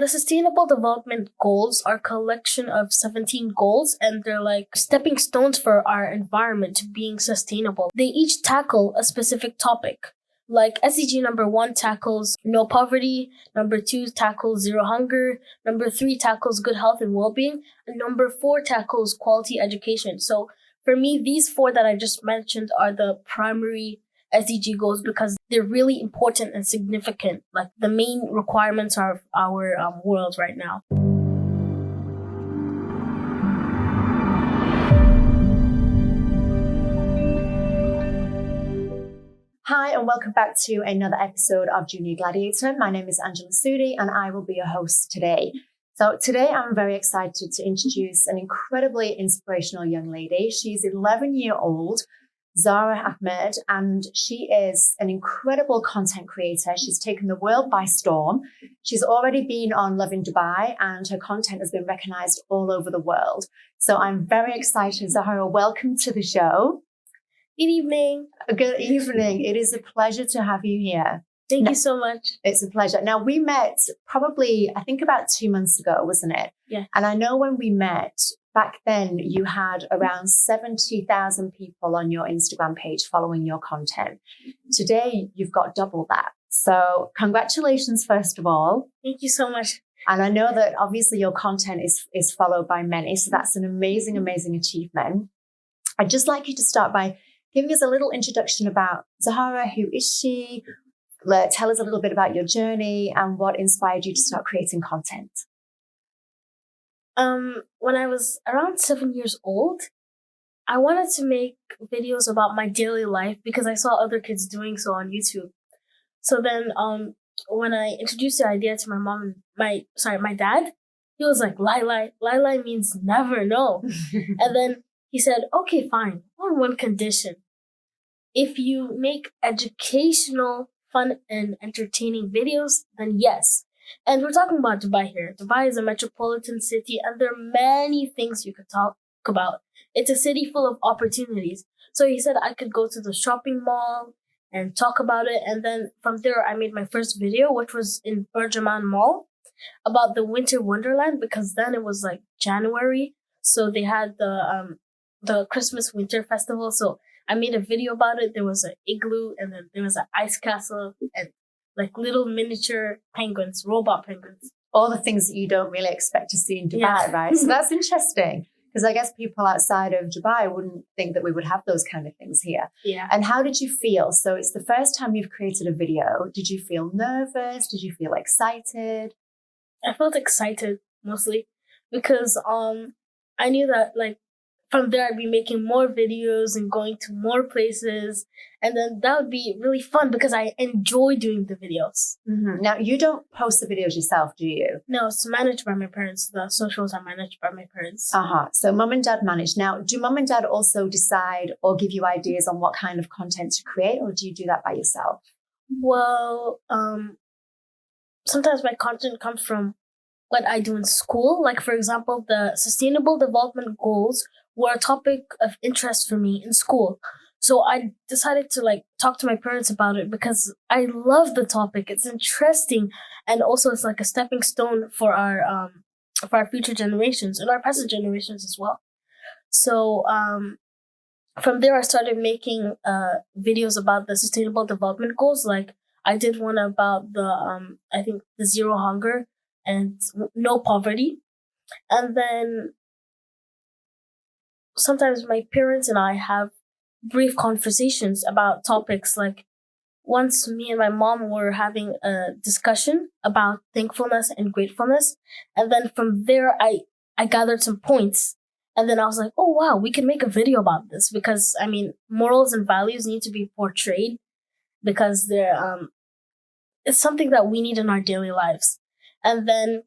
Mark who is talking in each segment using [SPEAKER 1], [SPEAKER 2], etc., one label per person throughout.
[SPEAKER 1] The Sustainable Development Goals are a collection of 17 goals, and they're like stepping stones for our environment to being sustainable. They each tackle a specific topic. Like SDG number 1 tackles no poverty, number 2 tackles zero hunger, number 3 tackles good health and well-being, and number 4 tackles quality education. So for me, these 4 that I just mentioned are the primary SDG goals because they're really important and significant, like the main requirements of our world right now.
[SPEAKER 2] Hi and welcome back to another episode of Junior Gladiator. My name is Angela Sudi and I will be your host today. So today I'm very excited to introduce an incredibly inspirational young lady. She's 11-year-old. Zahra Ahmed, and she is an incredible content creator. She's taken the world by storm. She's already been on Love in Dubai and her content has been recognized all over the world. So I'm very excited. Zahra, welcome to the show.
[SPEAKER 1] Good evening.
[SPEAKER 2] Good evening. It is a pleasure to have you here.
[SPEAKER 1] Thank you so much.
[SPEAKER 2] It's a pleasure. Now, we met probably, I think about 2 months ago, wasn't it?
[SPEAKER 1] Yeah.
[SPEAKER 2] And I know when we met, back then you had around 70,000 people on your Instagram page following your content. Today, you've got double that. So congratulations, first of all.
[SPEAKER 1] Thank you so much.
[SPEAKER 2] And I know that obviously your content is followed by many. So that's an amazing, amazing achievement. I'd just like you to start by giving us a little introduction about Zahra. Who is she? Tell us a little bit about your journey and what inspired you to start creating content.
[SPEAKER 1] When I was around 7 years old, I wanted to make videos about my daily life because I saw other kids doing so on YouTube. So then, when I introduced the idea to my mom and my dad, he was like, "Lai means never, no." And then he said, "Okay, fine, on one condition. If you make educational, fun, and entertaining videos, then yes." And we're talking about Dubai here. Dubai is a metropolitan city, and there are many things you could talk about. It's a city full of opportunities. So he said I could go to the shopping mall and talk about it. And then from there, I made my first video, which was in Burjaman Mall, about the Winter Wonderland, because then it was like January. So they had the Christmas Winter Festival. So I made a video about it. There was an igloo, and then there was an ice castle, and like little miniature penguins, robot penguins.
[SPEAKER 2] All the things that you don't really expect to see in Dubai,
[SPEAKER 1] Yeah.
[SPEAKER 2] right? So that's interesting because I guess people outside of Dubai wouldn't think that we would have those kind of things here.
[SPEAKER 1] Yeah.
[SPEAKER 2] And how did you feel? So it's the first time you've created a video. Did you feel nervous? Did you feel excited?
[SPEAKER 1] I felt excited mostly because I knew that like from there I'd be making more videos and going to more places, and then that would be really fun because I enjoy doing the videos.
[SPEAKER 2] Mm-hmm. Now, you don't post the videos yourself, do you?
[SPEAKER 1] No, it's managed by my parents. The socials are managed by my parents.
[SPEAKER 2] So mum and dad manage. Now, do mum and dad also decide or give you ideas on what kind of content to create, or do you do that by yourself?
[SPEAKER 1] Well, sometimes my content comes from what I do in school. Like, for example, the Sustainable Development Goals were a topic of interest for me in school. So I decided to like talk to my parents about it because I love the topic. It's interesting, and also it's like a stepping stone for our future generations and our present generations as well. So from there I started making videos about the Sustainable Development Goals. Like I did one about the I think the zero hunger and no poverty, and then sometimes my parents and I have brief conversations about topics. Like once me and my mom were having a discussion about thankfulness and gratefulness. And then from there, I gathered some points. And then I was like, oh, wow, we can make a video about this because, I mean, morals and values need to be portrayed because they're, it's something that we need in our daily lives. And then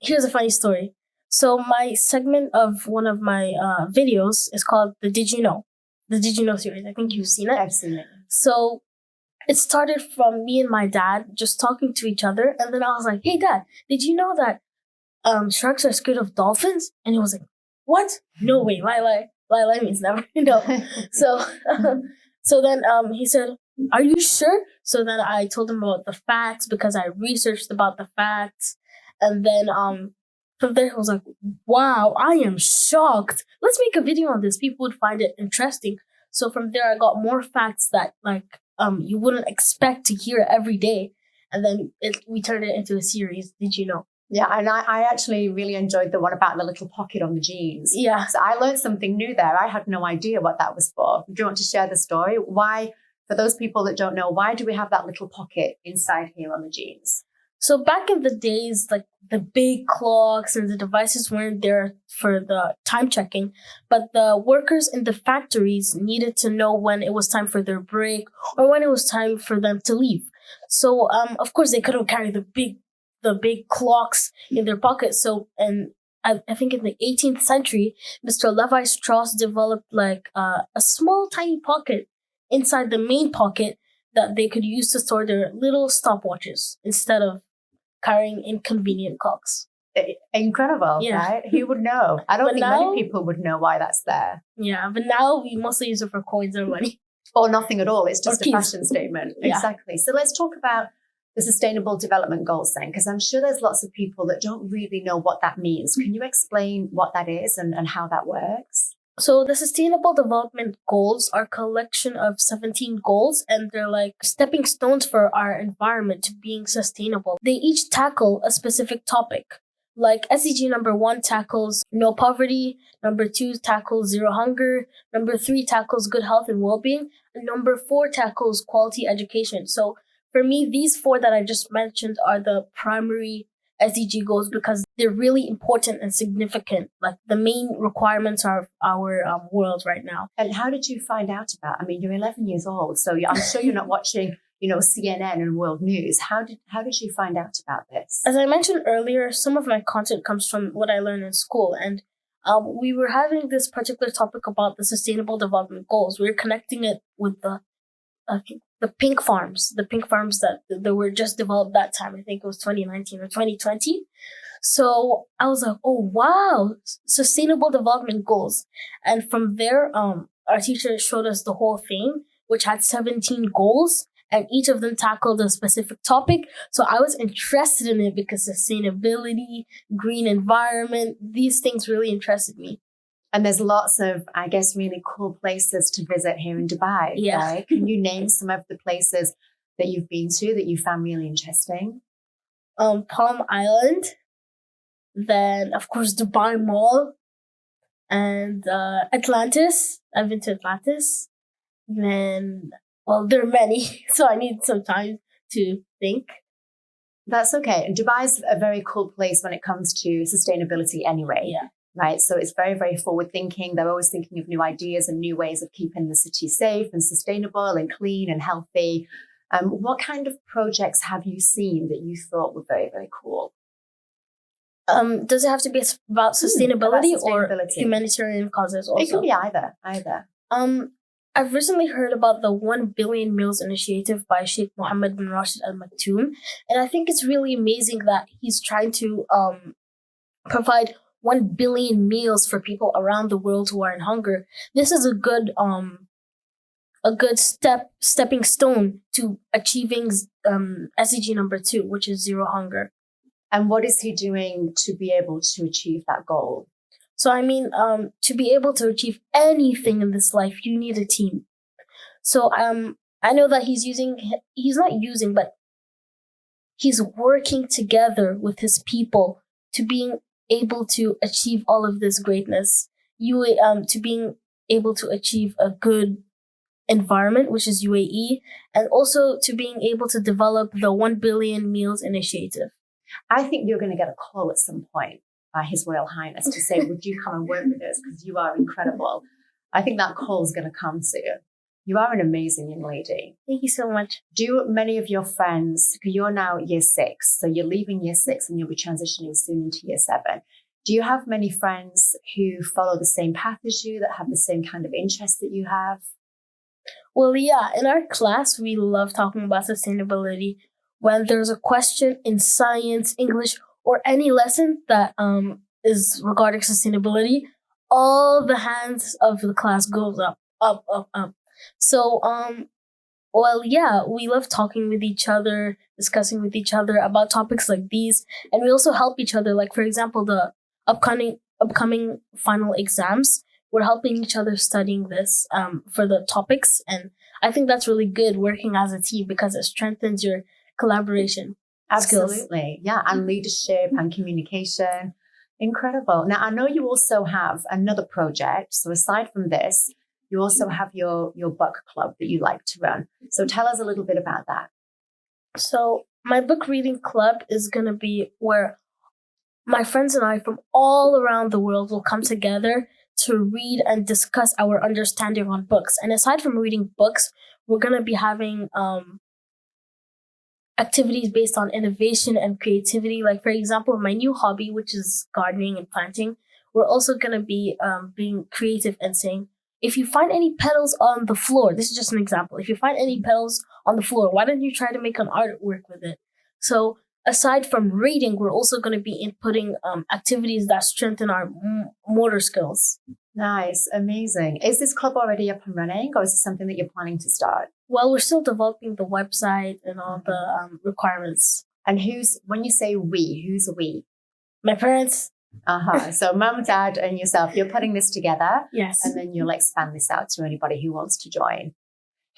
[SPEAKER 1] here's a funny story. So my segment of one of my videos is called the Did You Know? The Did You Know series. I think you've seen it.
[SPEAKER 2] I've seen it.
[SPEAKER 1] So it started from me and my dad just talking to each other. And then I was like, hey, Dad, did you know that sharks are scared of dolphins? And he was like, what? No way. Lie means never. No. So then he said, are you sure? So then I told him about the facts because I researched about the facts. And then from there, I was like, wow, I am shocked. Let's make a video on this. People would find it interesting. So from there, I got more facts that you wouldn't expect to hear every day. And then we turned it into a series. Did you know?
[SPEAKER 2] Yeah, and I actually really enjoyed the one about the little pocket on the jeans.
[SPEAKER 1] Yeah.
[SPEAKER 2] So I learned something new there. I had no idea what that was for. Do you want to share the story? Why, for those people that don't know, why do we have that little pocket inside here on the jeans?
[SPEAKER 1] So back in the days, like the big clocks and the devices weren't there for the time checking, but the workers in the factories needed to know when it was time for their break or when it was time for them to leave. So of course they couldn't carry the big clocks in their pockets. So and I think in the 18th century, Mr. Levi Strauss developed a small tiny pocket inside the main pocket that they could use to store their little stopwatches instead of carrying inconvenient clocks.
[SPEAKER 2] Incredible, yeah. Right? Who would know? I don't think many people would know why that's there.
[SPEAKER 1] Yeah, but now we mostly use it for coins or money.
[SPEAKER 2] Or nothing at all. It's just a fashion statement. Yeah. Exactly. So let's talk about the Sustainable Development Goals then, because I'm sure there's lots of people that don't really know what that means. Can you explain what that is and how that works?
[SPEAKER 1] So the Sustainable Development Goals are a collection of 17 goals, and they're like stepping stones for our environment to being sustainable. They each tackle a specific topic. Like SDG number 1 tackles no poverty, number 2 tackles zero hunger, number 3 tackles good health and well-being, and number 4 tackles quality education. So for me, these 4 that I just mentioned are the primary SDG goals because they're really important and significant. Like the main requirements of our world right now.
[SPEAKER 2] And how did you find out about? I mean, you're 11 years old, so I'm sure you're not watching, CNN and world news. How did you find out about this?
[SPEAKER 1] As I mentioned earlier, some of my content comes from what I learned in school, and we were having this particular topic about the Sustainable Development Goals. We were connecting it with the pink farms that were just developed that time. I think it was 2019 or 2020. So I was like, oh, wow, Sustainable Development Goals. And from there, our teacher showed us the whole thing, which had 17 goals, and each of them tackled a specific topic. So I was interested in it because sustainability, green environment, these things really interested me.
[SPEAKER 2] And there's lots of, I guess, really cool places to visit here in Dubai.
[SPEAKER 1] Yeah.
[SPEAKER 2] Right? Can you name some of the places that you've been to that you found really interesting?
[SPEAKER 1] Palm Island, then of course Dubai Mall, and Atlantis. I've been to Atlantis. Then, well, there are many, so I need some time to think.
[SPEAKER 2] That's okay. And Dubai's a very cool place when it comes to sustainability anyway.
[SPEAKER 1] Yeah.
[SPEAKER 2] Right. So it's very, very forward thinking. They're always thinking of new ideas and new ways of keeping the city safe and sustainable and clean and healthy. What kind of projects have you seen that you thought were very, very cool?
[SPEAKER 1] Does it have to be about sustainability or humanitarian causes also?
[SPEAKER 2] It can be either.
[SPEAKER 1] I've recently heard about the 1 Billion Meals Initiative by Sheikh Mohammed bin Rashid Al Maktoum. And I think it's really amazing that he's trying to provide 1 billion meals for people around the world who are in hunger. This is a good stepping stone to achieving SDG number 2, which is zero hunger.
[SPEAKER 2] And what is he doing to be able to achieve that goal?
[SPEAKER 1] So I mean, to be able to achieve anything in this life, you need a team. So I know that he's working together with his people to being able to achieve all of this greatness. To being able to achieve a good environment, which is UAE, and also to being able to develop the 1 Billion Meals Initiative.
[SPEAKER 2] I think you're going to get a call at some point by His Royal Highness to say, would you come and work with us because you are incredible. I think that call is going to come soon. You are an amazing young lady.
[SPEAKER 1] Thank you so much.
[SPEAKER 2] Do many of your friends, you're now year 6, so you're leaving year 6 and you'll be transitioning soon into year 7. Do you have many friends who follow the same path as you, that have the same kind of interests that you have?
[SPEAKER 1] Well, yeah, in our class, we love talking about sustainability. When there's a question in science, English, or any lesson that is regarding sustainability, all the hands of the class goes up. So Well, yeah, we love talking with each other, discussing with each other about topics like these, and we also help each other. Like, for example, the upcoming final exams, we're helping each other studying this for the topics, and I think that's really good working as a team because it strengthens your collaboration skills.
[SPEAKER 2] Absolutely. Yeah. And leadership and communication. Incredible. Now, I know you also have another project. So aside from this, you also have your book club that you like to run. So tell us a little bit about that.
[SPEAKER 1] So my book reading club is going to be where my friends and I from all around the world will come together to read and discuss our understanding on books. And aside from reading books, we're going to be having activities based on innovation and creativity. Like, for example, my new hobby, which is gardening and planting, we're also going to be being creative and saying, if you find any petals on the floor, this is just an example. If you find any petals on the floor, why don't you try to make an artwork with it? So aside from reading, we're also going to be inputting activities that strengthen our motor skills.
[SPEAKER 2] Nice. Amazing. Is this club already up and running, or is it something that you're planning to start?
[SPEAKER 1] Well, we're still developing the website and all the requirements.
[SPEAKER 2] And when you say we, who's we?
[SPEAKER 1] My parents.
[SPEAKER 2] So mum, dad, and yourself, you're putting this together.
[SPEAKER 1] Yes.
[SPEAKER 2] And then you'll expand this out to anybody who wants to join.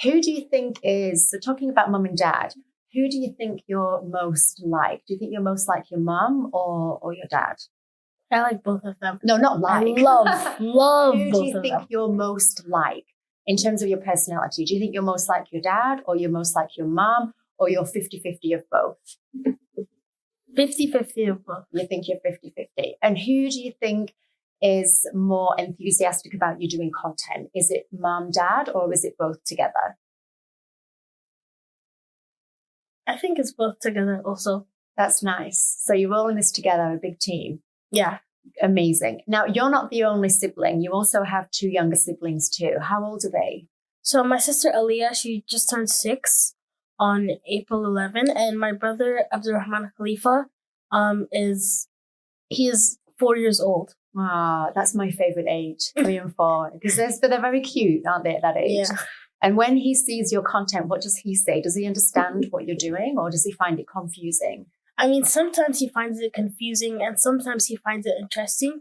[SPEAKER 2] Who do you think so talking about mum and dad, who do you think you're most like? Do you think you're most like your mum or your dad?
[SPEAKER 1] I like both of them.
[SPEAKER 2] No, not like.
[SPEAKER 1] I love
[SPEAKER 2] who
[SPEAKER 1] both of them.
[SPEAKER 2] Who do you think you're most like in terms of your personality? Do you think you're most like your dad, or you're most like your mum, or you're 50-50 of both?
[SPEAKER 1] 50-50 of both.
[SPEAKER 2] You think you're 50-50. And who do you think is more enthusiastic about you doing content? Is it mum, dad, or is it both together?
[SPEAKER 1] I think it's both together also.
[SPEAKER 2] That's nice. So you're rolling this together, a big team.
[SPEAKER 1] Yeah.
[SPEAKER 2] Amazing. Now, you're not the only sibling. You also have two younger siblings too. How old are they?
[SPEAKER 1] So my sister Aliyah, she just turned 6 on April 11, and my brother Abdurrahman Khalifa is 4 years old.
[SPEAKER 2] Wow, that's my favorite age, 3 and 4, because they're very cute, aren't they, at that age?
[SPEAKER 1] Yeah.
[SPEAKER 2] And when he sees your content, what does he say? Does he understand what you're doing, or does he find it confusing?
[SPEAKER 1] I mean, sometimes he finds it confusing and sometimes he finds it interesting.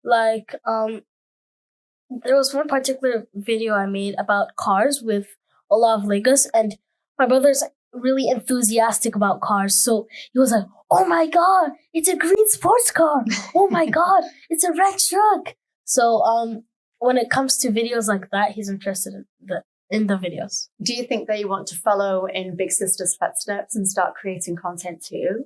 [SPEAKER 1] Like, there was one particular video I made about cars with a lot of Legos, and my brother's really enthusiastic about cars. So he was like, oh my God, it's a green sports car. Oh my God, it's a red truck. So when it comes to videos like that, he's interested in the videos.
[SPEAKER 2] Do you think they want to follow in big sister's footsteps and start creating content too?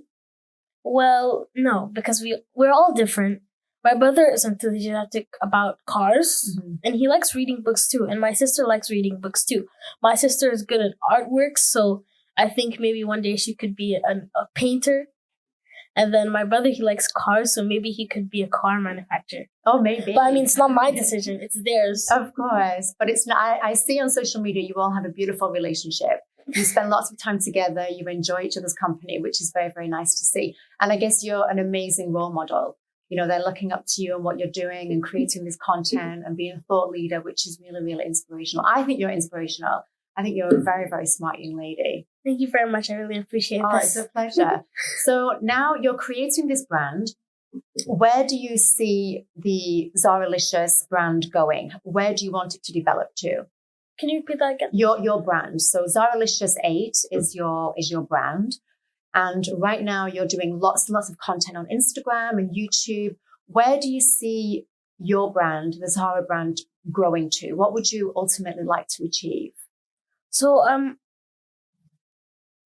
[SPEAKER 1] Well, no, because we're all different. My brother is enthusiastic about cars, and he likes reading books too. And my sister likes reading books too. My sister is good at artwork, so I think maybe one day she could be a painter. And then my brother, he likes cars, so maybe he could be a car manufacturer.
[SPEAKER 2] Oh, maybe.
[SPEAKER 1] But I mean, it's not my decision; it's theirs.
[SPEAKER 2] Of course, but it's not. I see on social media you all have a beautiful relationship. You spend lots of time together. You enjoy each other's company, which is very, very nice to see. And I guess you're an amazing role model. You know, they're looking up to you and what you're doing and creating this content and being a thought leader, which is really, really inspirational. I think you're inspirational. I think you're a very, very smart young lady.
[SPEAKER 1] Thank you very much. I really appreciate this.
[SPEAKER 2] It's a pleasure. So now you're creating this brand. Where do you see the Zahralicious brand going? Where do you want it to develop to?
[SPEAKER 1] Can you repeat that again?
[SPEAKER 2] Your brand. So Zahralicious 8 is your brand. And right now you're doing lots and lots of content on Instagram and YouTube. Where do you see your brand, the Zahra brand, growing to? What would you ultimately like to achieve?
[SPEAKER 1] So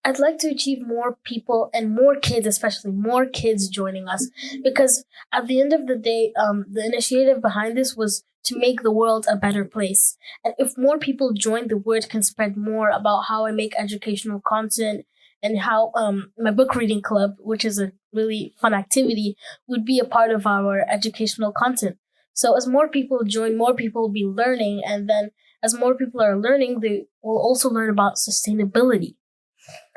[SPEAKER 1] I'd like to achieve more people and more kids, especially more kids joining us, because at the end of the day, the initiative behind this was to make the world a better place. And if more people join, the word can spread more about how I make educational content and how my book reading club, which is a really fun activity, would be a part of our educational content. So as more people join, more people will be learning. And then as more people are learning, they will also learn about sustainability.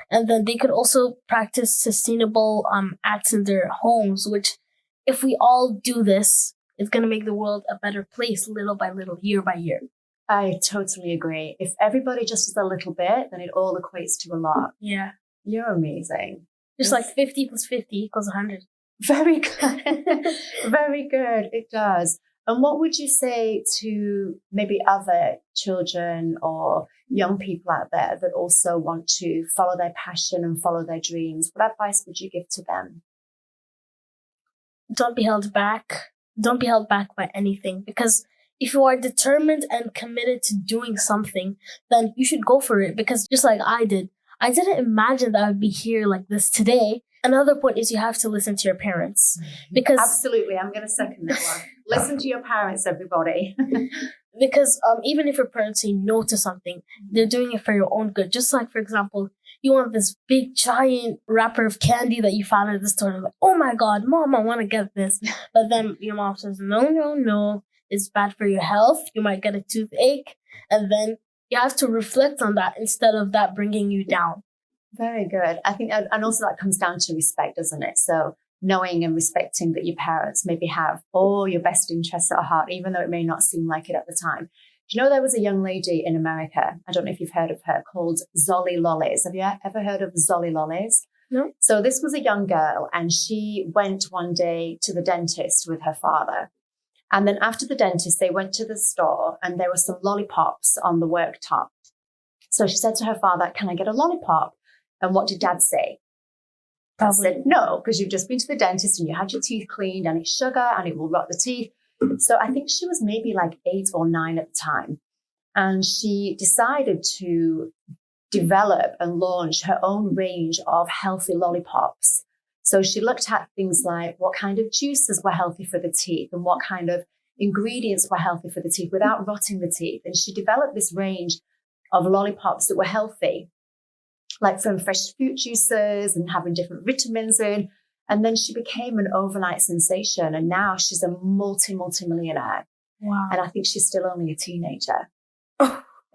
[SPEAKER 1] And then they could also practice sustainable acts in their homes, which if we all do this, it's going to make the world a better place little by little, year by year.
[SPEAKER 2] I totally agree. If everybody just does a little bit, then it all equates to a lot.
[SPEAKER 1] Yeah.
[SPEAKER 2] You're amazing.
[SPEAKER 1] Just like 50 plus 50 equals 100.
[SPEAKER 2] Very good. Very good. It does. And what would you say to maybe other children or young people out there that also want to follow their passion and follow their dreams? What advice would you give to them?
[SPEAKER 1] Don't be held back. Don't be held back by anything, because if you are determined and committed to doing something, then you should go for it. Because just like I didn't imagine that I would be here like this today. Another point is you have to listen to your parents. Because
[SPEAKER 2] absolutely, I'm going to second that one. Listen to your parents, everybody.
[SPEAKER 1] Because even if your parents say no to something, they're doing it for your own good. Just like, for example, you want this big giant wrapper of candy that you found at the store. Like, oh my God, Mom, I want to get this. But then your mom says, no, it's bad for your health. You might get a toothache. And then you have to reflect on that instead of that bringing you down.
[SPEAKER 2] Very good. I think, and also that comes down to respect, doesn't it? So knowing and respecting that your parents maybe have all your best interests at heart, even though it may not seem like it at the time. Do you know there was a young lady in America, I don't know if you've heard of her, called Zahralicious. Have you ever heard of Zahralicious?
[SPEAKER 1] No.
[SPEAKER 2] So this was a young girl, and she went one day to the dentist with her father. And then after the dentist, they went to the store and there were some lollipops on the worktop. So she said to her father, "Can I get a lollipop?" And what did Dad say? Dad said, "No, because you've just been to the dentist and you had your teeth cleaned and it's sugar and it will rot the teeth." So I think she was maybe like 8 or 9 at the time. And she decided to develop and launch her own range of healthy lollipops. So she looked at things like what kind of juices were healthy for the teeth and what kind of ingredients were healthy for the teeth without rotting the teeth. And she developed this range of lollipops that were healthy, like from fresh fruit juices and having different vitamins in. And then she became an overnight sensation. And now she's a multi-millionaire.
[SPEAKER 1] Wow.
[SPEAKER 2] And I think she's still only a teenager.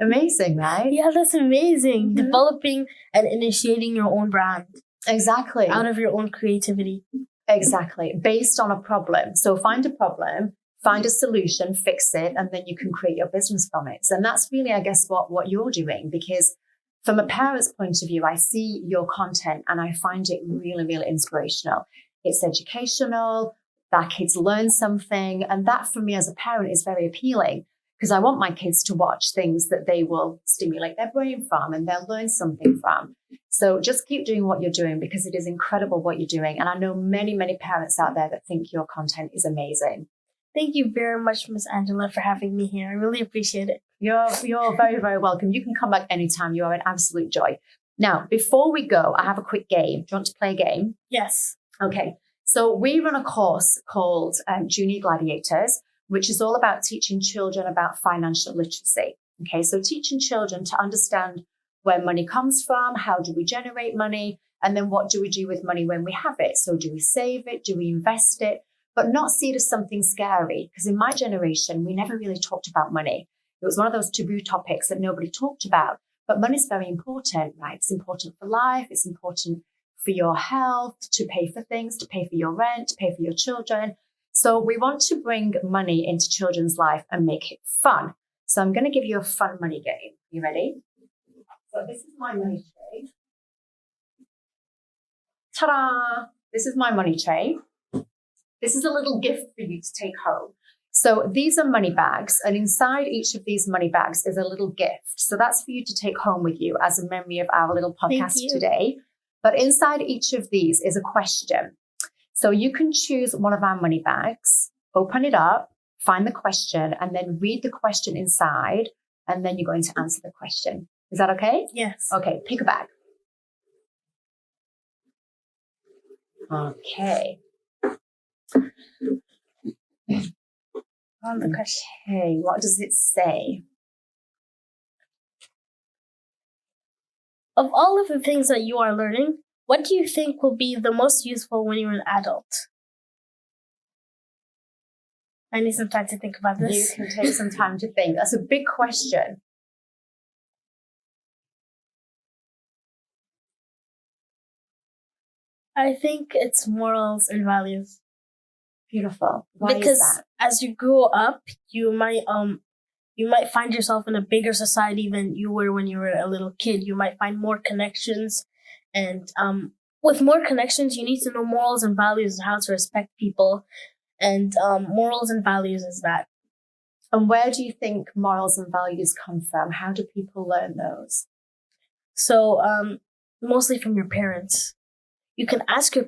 [SPEAKER 2] Amazing, right?
[SPEAKER 1] Yeah, that's amazing. Mm-hmm. Developing and initiating your own brand.
[SPEAKER 2] Exactly.
[SPEAKER 1] Out of your own creativity.
[SPEAKER 2] Exactly. Based on a problem. So find a problem, find a solution, fix it, and then you can create your business from it. And that's really, I guess, what you're doing, because from a parent's point of view, I see your content and I find it really, really inspirational. It's educational, that kids learn something. And that for me as a parent is very appealing, because I want my kids to watch things that they will stimulate their brain from and they'll learn something from. So just keep doing what you're doing, because it is incredible what you're doing. And I know many, many parents out there that think your content is amazing.
[SPEAKER 1] Thank you very much, Miss Angela, for having me here. I really appreciate it.
[SPEAKER 2] You're very, very welcome. You can come back anytime. You are an absolute joy. Now, before we go, I have a quick game. Do you want to play a game?
[SPEAKER 1] Yes.
[SPEAKER 2] Okay. So we run a course called Junior Gladiators, which is all about teaching children about financial literacy. Okay. So teaching children to understand where money comes from, how do we generate money, and then what do we do with money when we have it? So do we save it? Do we invest it? But not see it as something scary, because in my generation, we never really talked about money. It was one of those taboo topics that nobody talked about. But money is very important, right? It's important for life. It's important for your health, to pay for things, to pay for your rent, to pay for your children. So we want to bring money into children's life and make it fun. So I'm going to give you a fun money game. You ready? So this is my money tray. Ta-da! This is my money tray. This is a little gift for you to take home. So these are money bags, and inside each of these money bags is a little gift. So that's for you to take home with you as a memory of our little podcast today. But inside each of these is a question. So you can choose one of our money bags, open it up, find the question, and then read the question inside, and then you're going to answer the question. Is that okay?
[SPEAKER 1] Yes.
[SPEAKER 2] Okay, pick a bag. Okay. Okay, what does it say?
[SPEAKER 1] Of all of the things that you are learning, what do you think will be the most useful when you're an adult? I need some time to think about this.
[SPEAKER 2] You can take some time to think. That's a big question.
[SPEAKER 1] I think it's morals and values.
[SPEAKER 2] Beautiful. Why
[SPEAKER 1] because
[SPEAKER 2] is that?
[SPEAKER 1] As you grow up, you might you might find yourself in a bigger society than you were when you were a little kid. You might find more connections, and with more connections, you need to know morals and values and how to respect people. And morals and values is that.
[SPEAKER 2] And where do you think morals and values come from? How do people learn those?
[SPEAKER 1] So mostly from your parents. You can ask your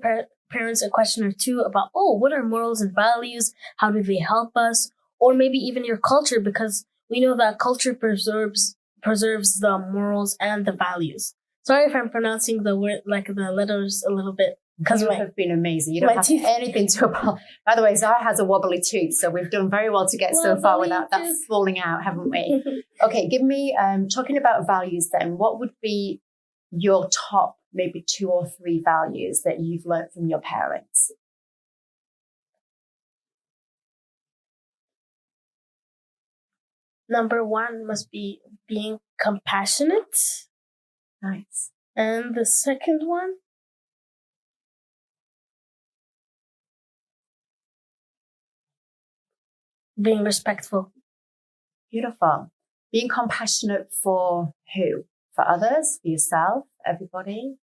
[SPEAKER 1] parents a question or two about, what are morals and values? How do they help us? Or maybe even your culture, because we know that culture preserves the morals and the values. Sorry if I'm pronouncing the word, like the letters, a little bit.
[SPEAKER 2] Because you have been amazing. You don't have anything to apologize. By the way, Zahra has a wobbly tooth, so we've done very well to get so far without that falling out, haven't we? Okay, give me, talking about values then, what would be your top maybe 2 or 3 values that you've learned from your parents?
[SPEAKER 1] Number 1 must be being compassionate.
[SPEAKER 2] Nice.
[SPEAKER 1] And the second one? Being respectful.
[SPEAKER 2] Beautiful. Being compassionate for who? For others? For yourself? Everybody?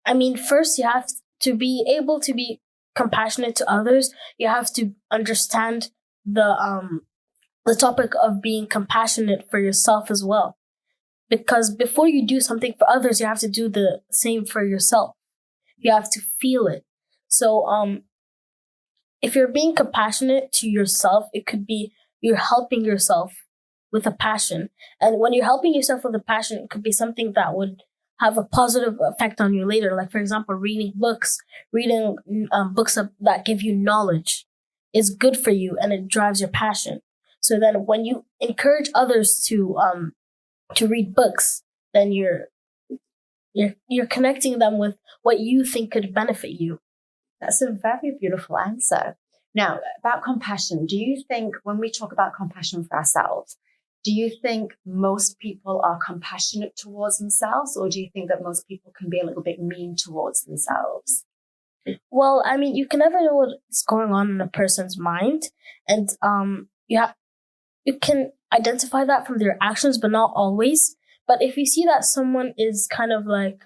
[SPEAKER 1] I mean, first you have to be able to be compassionate to others. You have to understand the topic of being compassionate for yourself as well. Because before you do something for others, you have to do the same for yourself. You have to feel it. So, if you're being compassionate to yourself, it could be you're helping yourself with a passion. And when you're helping yourself with a passion, it could be something that would have a positive effect on you later. Like, for example, reading books that give you knowledge is good for you and it drives your passion. So then when you encourage others to read books, then you're connecting them with what you think could benefit you.
[SPEAKER 2] That's a very beautiful answer. Now, about compassion, do you think when we talk about compassion for ourselves, do you think most people are compassionate towards themselves, or do you think that most people can be a little bit mean towards themselves?
[SPEAKER 1] Well, I mean, you can never know what's going on in a person's mind, and you can identify that from their actions, but not always. But if you see that someone is kind of like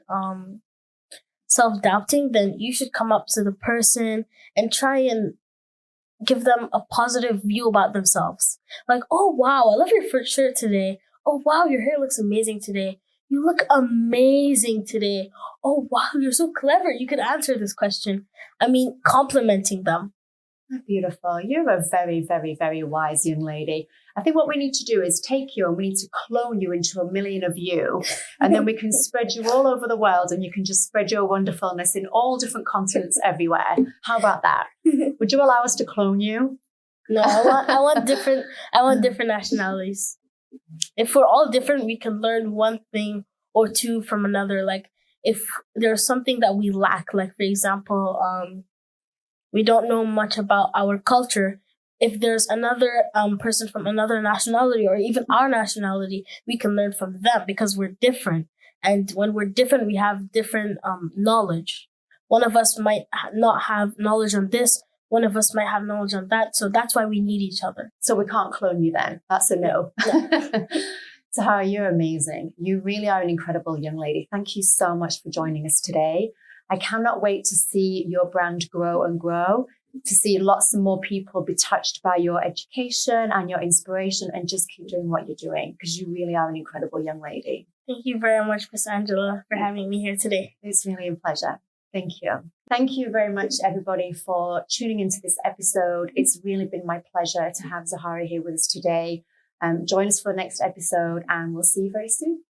[SPEAKER 1] self-doubting, then you should come up to the person and try and give them a positive view about themselves. Like, oh, wow, I love your shirt today. Oh, wow, your hair looks amazing today. You look amazing today. Oh, wow, you're so clever. You could answer this question. I mean, complimenting them.
[SPEAKER 2] Beautiful. You're a very, very, very wise young lady. I think what we need to do is take you and we need to clone you into a million of you. And then we can spread you all over the world and you can just spread your wonderfulness in all different continents everywhere. How about that? Would you allow us to clone you?
[SPEAKER 1] No, I want different nationalities. If we're all different, we can learn one thing or two from another. Like if there's something that we lack, like for example, we don't know much about our culture. If there's another person from another nationality or even our nationality, we can learn from them because we're different. And when we're different, we have different knowledge. One of us might not have knowledge on this. One of us might have knowledge on that. So that's why we need each other.
[SPEAKER 2] So we can't clone you then. That's a no. Zahra, you're amazing. You really are an incredible young lady. Thank you so much for joining us today. I cannot wait to see your brand grow and grow, to see lots of more people be touched by your education and your inspiration and just keep doing what you're doing because you really are an incredible young lady.
[SPEAKER 1] Thank you very much, Miss Angela, for having me here today.
[SPEAKER 2] It's really a pleasure. Thank you. Thank you very much, everybody, for tuning into this episode. It's really been my pleasure to have Zahra here with us today. Join us for the next episode and we'll see you very soon.